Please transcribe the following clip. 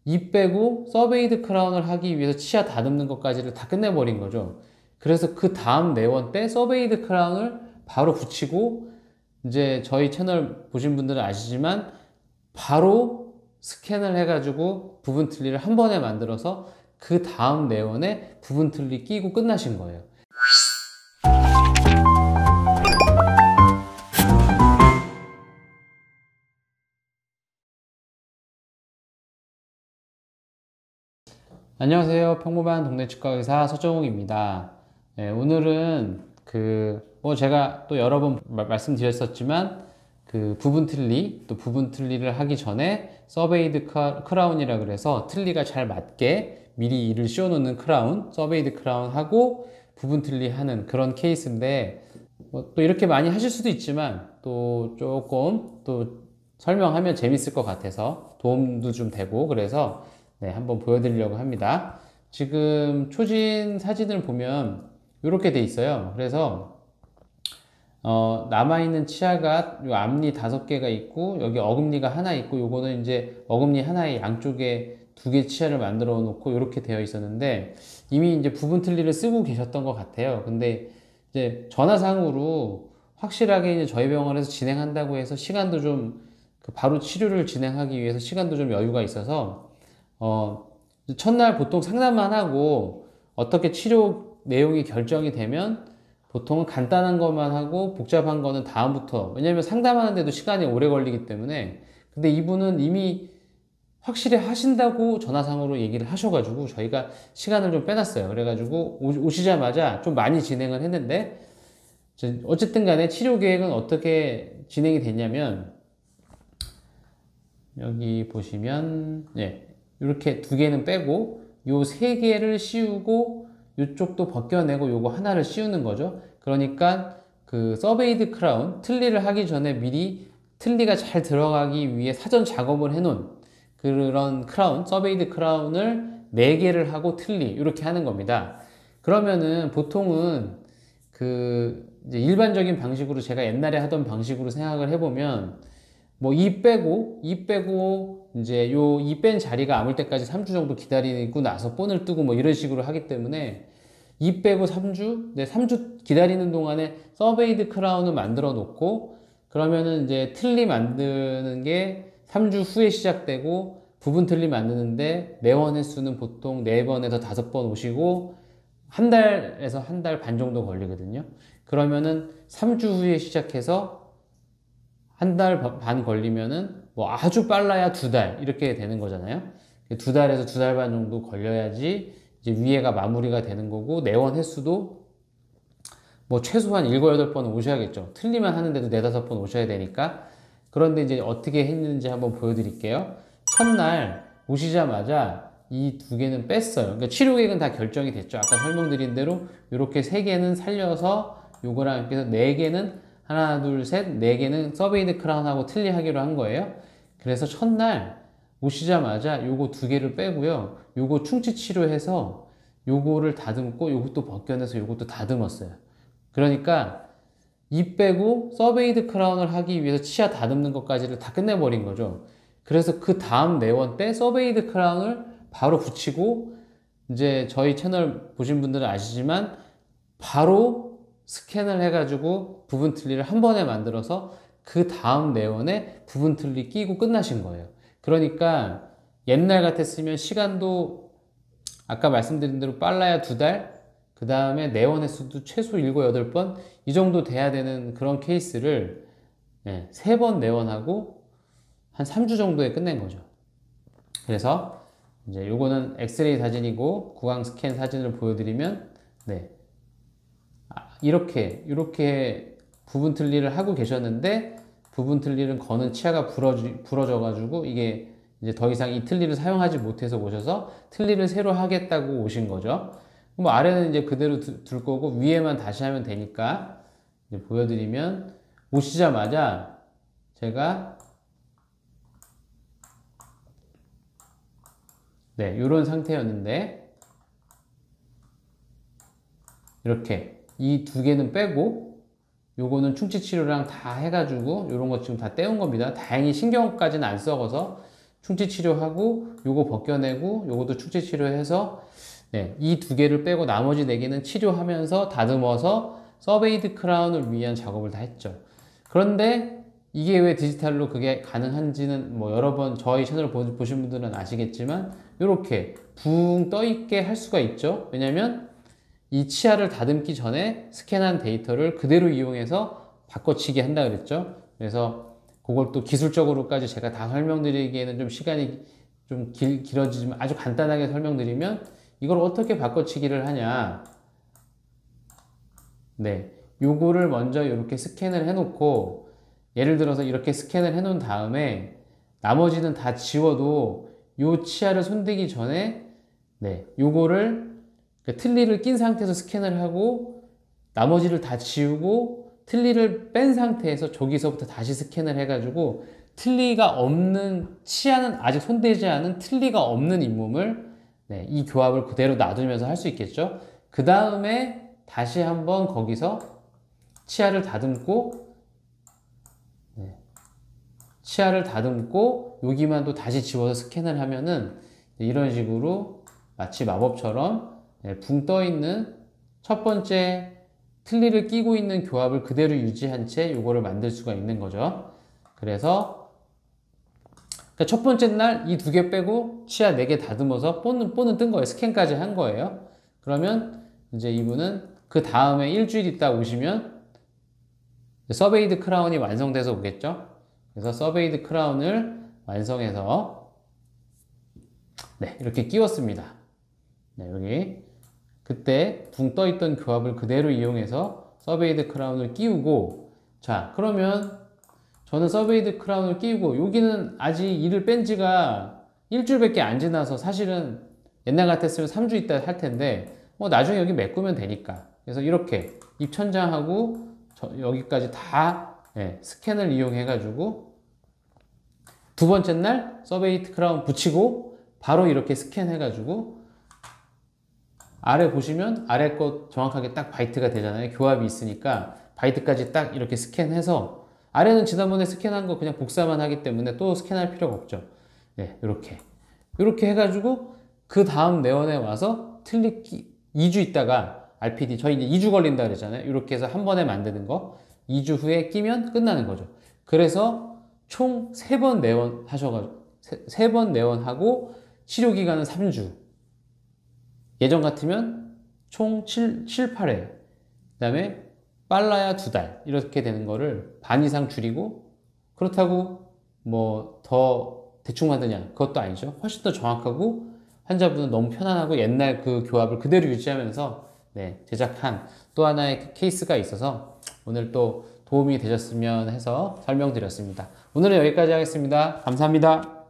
이 빼고 서베이드 크라운을 하기 위해서 치아 다듬는 것까지를 다 끝내버린 거죠. 그래서 그 다음 내원 때 서베이드 크라운을 바로 붙이고, 이제 저희 채널 보신 분들은 아시지만 바로 스캔을 해가지고 부분 틀니를 한 번에 만들어서 그 다음 내원에 부분 틀니 끼고 끝나신 거예요. 안녕하세요. 평범한 동네 치과 의사 서정욱입니다. 네, 오늘은 제가 또 여러 번 말씀드렸었지만 그 부분 틀니, 또 부분 틀니를 하기 전에 서베이드 크라운이라 그래서 틀니가 잘 맞게 미리 이를 씌워 놓는 크라운, 서베이드 크라운 하고 부분 틀니 하는 그런 케이스인데, 또 이렇게 많이 하실 수도 있지만 또 조금 또 설명하면 재밌을 것 같아서 도움도 좀 되고, 그래서 네, 한번 보여드리려고 합니다. 지금 초진 사진을 보면 이렇게 돼 있어요. 그래서 남아있는 치아가 요 앞니 5개가 있고, 여기 어금니가 하나 있고, 요거는 이제 어금니 하나에 양쪽에 2개 치아를 만들어 놓고 이렇게 되어 있었는데, 이미 이제 부분 틀니를 쓰고 계셨던 것 같아요. 근데 이제 전화상으로 확실하게 이제 저희 병원에서 진행한다고 해서 시간도 좀 바로 치료를 진행하기 위해서 시간도 좀 여유가 있어서 첫날 보통 상담만 하고 어떻게 치료 내용이 결정이 되면 보통은 간단한 것만 하고 복잡한 거는 다음부터, 왜냐면 상담하는데도 시간이 오래 걸리기 때문에. 근데 이분은 이미 확실히 하신다고 전화상으로 얘기를 하셔가지고 저희가 시간을 좀 빼놨어요. 그래가지고 오시자마자 좀 많이 진행을 했는데, 어쨌든 간에 치료 계획은 어떻게 진행이 됐냐면, 여기 보시면 이렇게 2개는 빼고 요 3개를 씌우고 이쪽도 벗겨내고 요거 하나를 씌우는 거죠. 그러니까 그 서베이드 크라운, 틀니를 하기 전에 미리 틀니가 잘 들어가기 위해 사전 작업을 해놓은 그런 크라운, 서베이드 크라운을 4개를 하고 틀니 이렇게 하는 겁니다. 그러면은 보통은 이제 일반적인 방식으로, 제가 옛날에 하던 방식으로 생각을 해보면, 뭐 이 빼고 이제 요 이 뺀 자리가 아물 때까지 3주 정도 기다리고 나서 본을 뜨고 뭐 이런 식으로 하기 때문에, 이 빼고 3주, 3주 기다리는 동안에 서베이드 크라운을 만들어 놓고, 그러면은 이제 틀니 만드는 게 3주 후에 시작되고, 부분 틀니 만드는데 내원 횟수는 보통 4번에서 5번 오시고 한 달에서 한 달 반 정도 걸리거든요. 그러면은 3주 후에 시작해서 한 달 반 걸리면은 뭐 아주 빨라야 2달 이렇게 되는 거잖아요. 2달에서 2달 반 정도 걸려야지 이제 위에가 마무리가 되는 거고, 내원 횟수도 뭐 최소한 7, 8번 오셔야겠죠. 틀리만 하는데도 4, 5번 오셔야 되니까. 그런데 이제 어떻게 했는지 한번 보여드릴게요. 첫날 오시자마자 이 2개는 뺐어요. 그러니까 치료 계획은 다 결정이 됐죠. 아까 설명드린 대로 이렇게 3개는 살려서 요거랑 이렇게 해서 4개는, 하나, 둘, 셋, 4개는 서베이드 크라운하고 틀니 하기로 한 거예요. 그래서 첫날 오시자마자 요거 2개를 빼고요. 요거 충치 치료해서 요거를 다듬고, 요것도 벗겨내서 요것도 다듬었어요. 그러니까 이 빼고 서베이드 크라운을 하기 위해서 치아 다듬는 것까지를 다 끝내버린 거죠. 그래서 그 다음 내원 때 서베이드 크라운을 바로 붙이고, 이제 저희 채널 보신 분들은 아시지만 바로 스캔을 해가지고 부분 틀니를 한 번에 만들어서 그 다음 내원에 부분 틀니 끼고 끝나신 거예요. 그러니까 옛날 같았으면 시간도 아까 말씀드린 대로 빨라야 2달, 그 다음에 내원 횟수도 최소 7, 8번 이 정도 돼야 되는 그런 케이스를 3번 내원하고 한 3주 정도에 끝낸 거죠. 그래서 이제 요거는 엑스레이 사진이고, 구강 스캔 사진을 보여드리면 이렇게 부분 틀니를 하고 계셨는데, 부분 틀니를 거는 치아가 부러져 가지고 이게 이제 더 이상 이 틀니를 사용하지 못해서 오셔서 틀니를 새로 하겠다고 오신 거죠. 뭐 아래는 이제 그대로 둘 거고 위에만 다시 하면 되니까 이제 보여드리면, 오시자마자 제가 이런 상태였는데, 이렇게 이 2개는 빼고 요거는 충치 치료랑 다 해가지고 요런 거 지금 다 떼운 겁니다. 다행히 신경까지는 안 썩어서 충치 치료하고 요거 벗겨내고 요것도 충치 치료해서 네, 이 두 개를 빼고 나머지 네 개는 치료하면서 다듬어서 서베이드 크라운을 위한 작업을 다 했죠. 그런데 이게 왜 디지털로 그게 가능한지는 뭐 여러 번 저희 채널을 보신 분들은 아시겠지만 이렇게 붕 떠 있게 할 수가 있죠. 왜냐면 이 치아를 다듬기 전에 스캔한 데이터를 그대로 이용해서 바꿔치기 한다 그랬죠. 그래서 그걸 또 기술적으로까지 제가 다 설명드리기에는 좀 시간이 좀 길어지지만 아주 간단하게 설명드리면 이걸 어떻게 바꿔치기를 하냐. 네, 요거를 먼저 이렇게 스캔을 해놓고 예를 들어서 이렇게 스캔을 해놓은 다음에 나머지는 다 지워도 요 치아를 손대기 전에 네, 요거를 틀니를 낀 상태에서 스캔을 하고 나머지를 다 지우고 틀니를 뺀 상태에서 저기서부터 다시 스캔을 해가지고 틀니가 없는 치아는 아직 손대지 않은 틀니가 없는 잇몸을 네, 이 교합을 그대로 놔두면서 할 수 있겠죠. 그 다음에 다시 한번 거기서 치아를 다듬고 네, 치아를 다듬고 여기만 또 다시 지워서 스캔을 하면은 이런 식으로 마치 마법처럼 네, 붕 떠 있는 첫 번째 틀니를 끼고 있는 교합을 그대로 유지한 채 요거를 만들 수가 있는 거죠. 그래서 그러니까 첫 번째 날 이 두 개 빼고 치아 4개 다듬어서 뽀는 뜬 거예요. 스캔까지 한 거예요. 그러면 이제 이분은 그 다음에 일주일 있다 오시면 서베이드 크라운이 완성돼서 오겠죠. 그래서 서베이드 크라운을 완성해서 네, 이렇게 끼웠습니다. 네, 여기 그때 붕 떠 있던 교합을 그대로 이용해서 서베이드 크라운을 끼우고 자, 그러면 저는 서베이드 크라운을 끼우고 여기는 아직 이를 뺀 지가 일주일밖에 안 지나서 사실은 옛날 같았으면 3주 있다 할 텐데 뭐 나중에 여기 메꾸면 되니까 그래서 이렇게 입천장하고 여기까지 다 네, 스캔을 이용해 가지고 두 번째 날 서베이드 크라운 붙이고 바로 이렇게 스캔해 가지고 아래 보시면 아래 것 정확하게 딱 바이트가 되잖아요. 교합이 있으니까 바이트까지 딱 이렇게 스캔해서 아래는 지난번에 스캔한 거 그냥 복사만 하기 때문에 또 스캔할 필요가 없죠. 네, 이렇게 해가지고 그 다음 내원에 와서 2주 있다가 RPD 저희 이제 2주 걸린다 그랬잖아요. 이렇게 해서 한 번에 만드는 거 2주 후에 끼면 끝나는 거죠. 그래서 총 3번 내원 하셔가지고 3번 내원하고 치료 기간은 3주. 예전 같으면 총 8회. 그 다음에 빨라야 2달 이렇게 되는 거를 반 이상 줄이고 그렇다고 뭐 더 대충 만드냐 그것도 아니죠. 훨씬 더 정확하고 환자분은 너무 편안하고 옛날 그 교합을 그대로 유지하면서 네, 제작한 또 하나의 케이스가 있어서 오늘 또 도움이 되셨으면 해서 설명드렸습니다. 오늘은 여기까지 하겠습니다. 감사합니다.